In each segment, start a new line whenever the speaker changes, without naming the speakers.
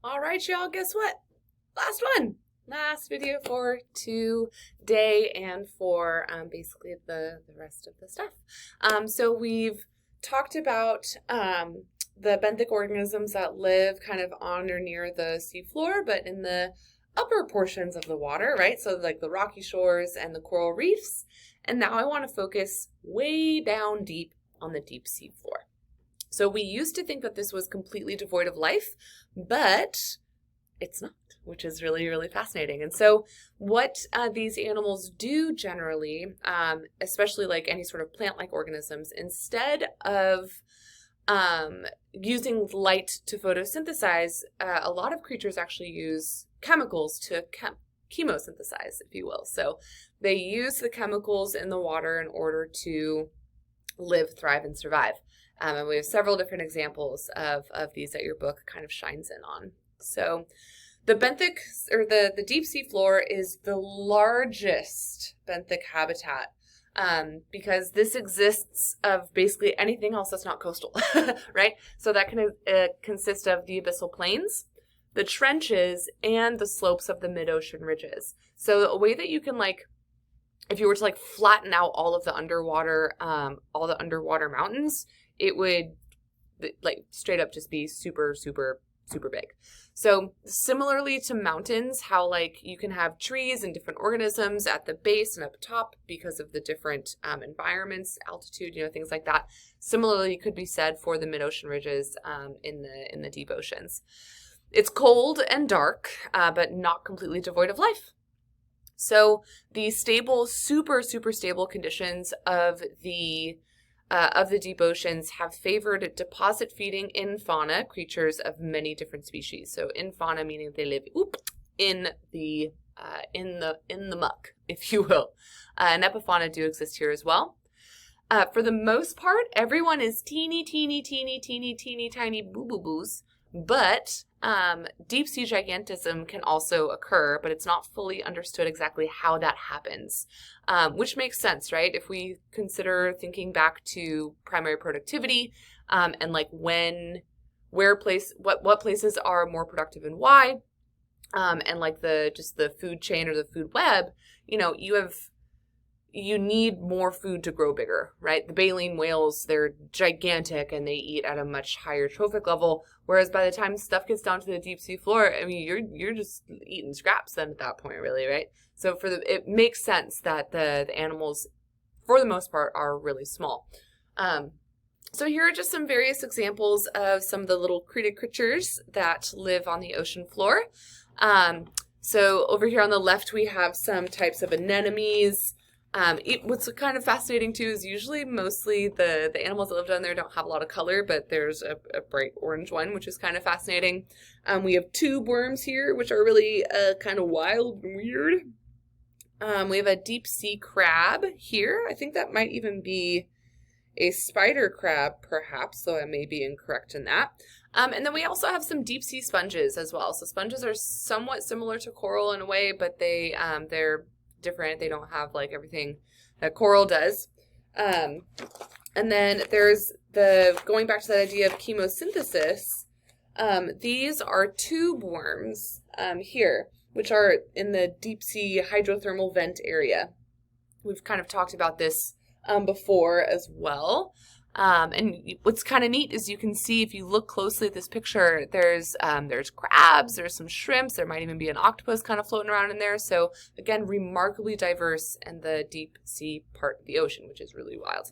All right, y'all, guess what? Last one. Last video for today and for basically the rest of the stuff. So we've talked about the benthic organisms that live kind of on or near the seafloor, but in the upper portions of the water, right? So like the rocky shores and the coral reefs. And now I want to focus way down deep on the deep sea floor. So we used to think that this was completely devoid of life, but it's not, which is really, really fascinating. And so what these animals do generally, especially like any sort of plant-like organisms, instead of using light to photosynthesize, a lot of creatures actually use chemicals to chemosynthesize, if you will. So they use the chemicals in the water in order to live, thrive, and survive. And we have several different examples of these that your book kind of shines in on. So the benthic, or the deep sea floor, is the largest benthic habitat because this exists of basically anything else that's not coastal, right? So that can consist of the abyssal plains, the trenches, and the slopes of the mid-ocean ridges. So a way that you can if you were to flatten out all of the underwater mountains, it would straight up just be super, super, super big. So similarly to mountains, how you can have trees and different organisms at the base and up top because of the different environments, altitude, things like that. Similarly could be said for the mid-ocean ridges in the deep oceans. It's cold and dark, but not completely devoid of life. So the stable, super, super stable conditions of the deep oceans have favored deposit feeding in fauna creatures of many different species. So in fauna meaning they live in the muck, if you will. And epifauna do exist here as well. For the most part, everyone is teeny tiny boo-boo-boos. But deep sea gigantism can also occur, but it's not fully understood exactly how that happens, which makes sense, right? If we consider thinking back to primary productivity and what places are more productive and why, and the food chain or the food web, you need more food to grow bigger, right? The baleen whales, they're gigantic and they eat at a much higher trophic level. Whereas by the time stuff gets down to the deep sea floor, I mean, you're just eating scraps then at that point, really, right? So it makes sense that the animals, for the most part, are really small. So here are just some various examples of some of the little creatures that live on the ocean floor. So over here on the left, we have some types of anemones. What's kind of fascinating too is usually mostly the animals that live down there don't have a lot of color, but there's a bright orange one, which is kind of fascinating. We have tube worms here, which are really kind of wild and weird. We have a deep sea crab here. I think that might even be a spider crab, perhaps, though I may be incorrect in that. And then we also have some deep sea sponges as well. So sponges are somewhat similar to coral in a way, but they're different. They don't have everything that coral does. And then there's going back to that idea of chemosynthesis. These are tube worms here, which are in the deep sea hydrothermal vent area. We've kind of talked about this before as well. And what's kind of neat is you can see if you look closely at this picture, there's crabs, there's some shrimps, there might even be an octopus kind of floating around in there. So again, remarkably diverse in the deep sea part of the ocean, which is really wild.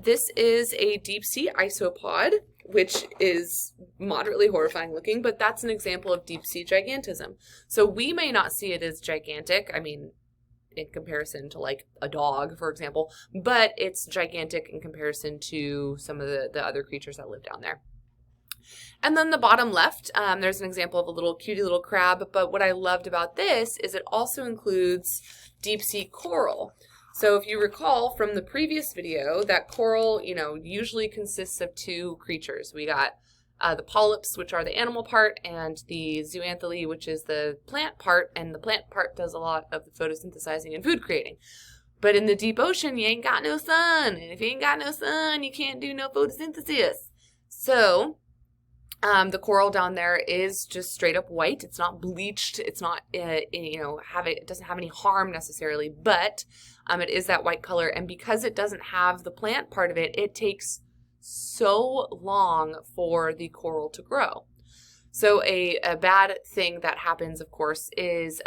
This is a deep sea isopod, which is moderately horrifying looking, but that's an example of deep sea gigantism. So we may not see it as gigantic. I mean, in comparison to a dog, for example, but it's gigantic in comparison to some of the other creatures that live down there. And then the bottom left, there's an example of a little cutie little crab, but what I loved about this is it also includes deep sea coral. So if you recall from the previous video, that coral, usually consists of two creatures. We got the polyps, which are the animal part, and the zooanthely, which is the plant part, and the plant part does a lot of the photosynthesizing and food creating. But in the deep ocean, you ain't got no sun, and if you ain't got no sun, you can't do no photosynthesis. So The coral down there is just straight up white. It's not bleached. It's not, it doesn't have any harm necessarily, but it is that white color. And because it doesn't have the plant part of it, it takes so long for the coral to grow. So a bad thing that happens, of course, is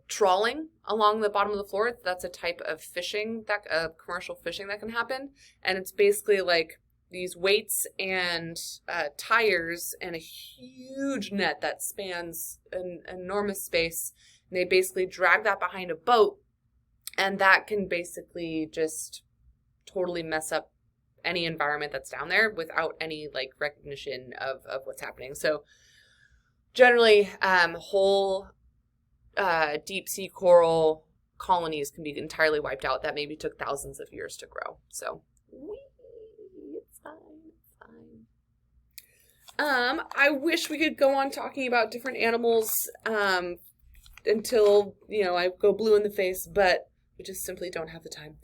trawling along the bottom of the floor. That's a type of fishing, commercial fishing that can happen. And it's basically like these weights and tires and a huge net that spans an enormous space. And they basically drag that behind a boat, and that can basically just totally mess up any environment that's down there without any like recognition of what's happening. So generally, whole deep sea coral colonies can be entirely wiped out. That maybe took thousands of years to grow. So it's fine. I wish we could go on talking about different animals until, I go blue in the face, but we just simply don't have the time.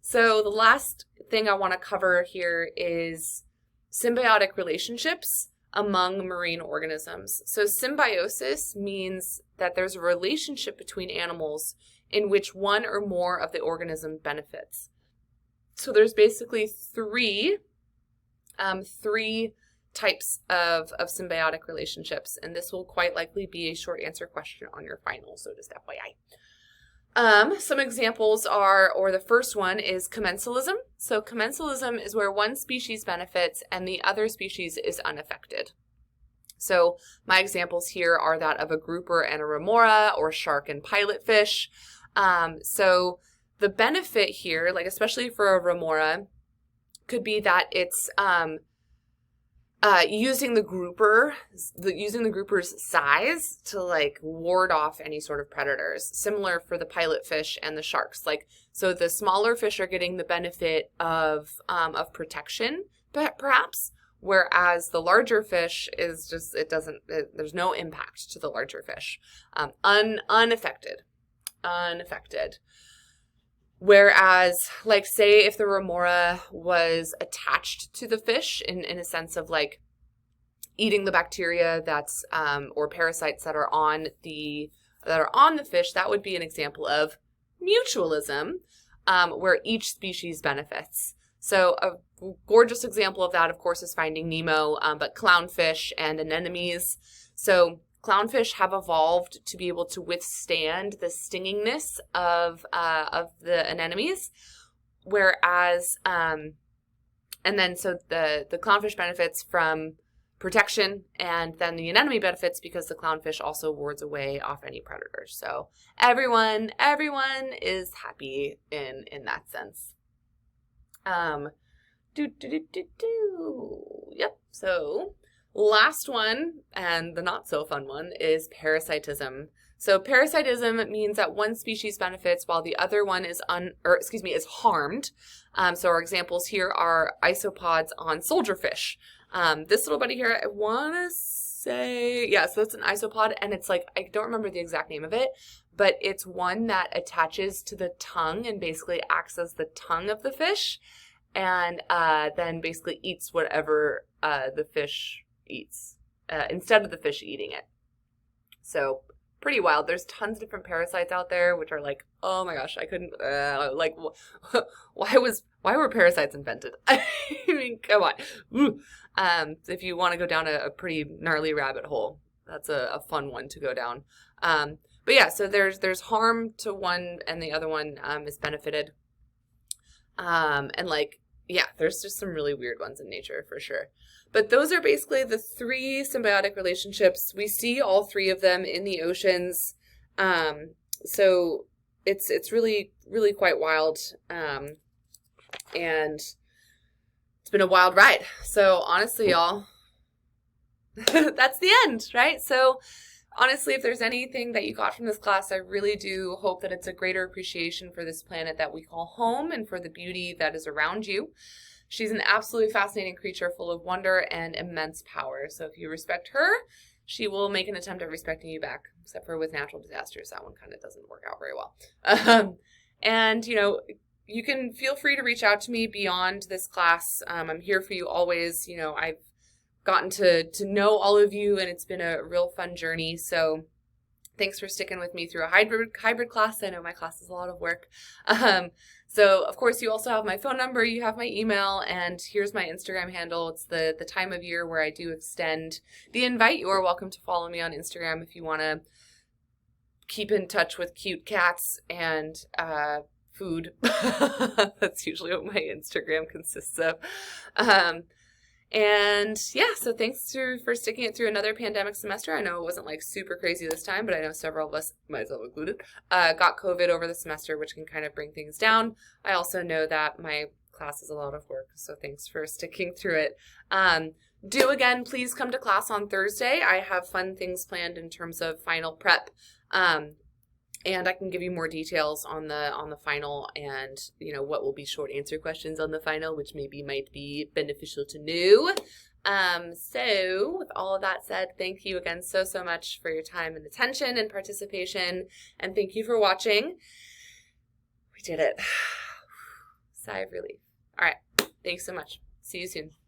So the last thing I want to cover here is symbiotic relationships among marine organisms. So symbiosis means that there's a relationship between animals in which one or more of the organism benefits. So there's basically three types of symbiotic relationships, and this will quite likely be a short answer question on your final, so just FYI. Some examples are, or the first one is commensalism. So commensalism is where one species benefits and the other species is unaffected. So my examples here are that of a grouper and a remora, or shark and pilotfish. So the benefit here, like especially for a remora, could be that it's using the grouper's size to like ward off any sort of predators. Similar for the pilotfish and the sharks. So the smaller fish are getting the benefit of protection, but perhaps, whereas the larger fish is just there's no impact to the larger fish. Unaffected. Whereas, like, say if the remora was attached to the fish in a sense of like eating the bacteria that's or parasites that are on the fish, that would be an example of mutualism, where each species benefits. So a gorgeous example of that, of course, is Finding Nemo, but clownfish and anemones. So clownfish have evolved to be able to withstand the stingingness of the anemones, whereas and then so the clownfish benefits from protection, and then the anemone benefits because the clownfish also wards away off any predators. So everyone is happy in that sense. Yep. So last one, and the not so fun one, is parasitism. So parasitism means that one species benefits while the other one is harmed. So our examples here are isopods on soldierfish. This little buddy here, I want to say, so it's an isopod, and it's like, I don't remember the exact name of it, but it's one that attaches to the tongue and basically acts as the tongue of the fish, and then basically eats whatever the fish eats, instead of the fish eating it. So pretty wild. There's tons of different parasites out there, which are like, oh my gosh, I couldn't, why were parasites invented? I mean, come on. If you want to go down a pretty gnarly rabbit hole, that's a fun one to go down. But yeah, so there's harm to one and the other one is benefited. And like, yeah, there's just some really weird ones in nature for sure. But those are basically the three symbiotic relationships. We see all three of them in the oceans. So it's really, really quite wild. And it's been a wild ride. So honestly, y'all, that's the end, right? So honestly, if there's anything that you got from this class, I really do hope that it's a greater appreciation for this planet that we call home and for the beauty that is around you. She's an absolutely fascinating creature full of wonder and immense power. So if you respect her, she will make an attempt at respecting you back, except for with natural disasters. That one kind of doesn't work out very well. And, you can feel free to reach out to me beyond this class. I'm here for you always. You know, I've gotten to know all of you, and it's been a real fun journey. So thanks for sticking with me through a hybrid class. I know my class is a lot of work. So of course you also have my phone number, you have my email, and here's my Instagram handle. It's the time of year where I do extend the invite. You are welcome to follow me on Instagram if you want to keep in touch with cute cats and food. That's usually what my Instagram consists of. And yeah, so thanks for sticking it through another pandemic semester. I know it wasn't like super crazy this time, but I know several of us, myself included, got COVID over the semester, which can kind of bring things down. I also know that my class is a lot of work, so thanks for sticking through it. Do again, please come to class on Thursday. I have fun things planned in terms of final prep. And I can give you more details on the final, and you know what will be short answer questions on the final, which might be beneficial to know. So with all of that said, thank you again so much for your time and attention and participation, and thank you for watching. We did it. Sigh of relief. All right, thanks so much. See you soon.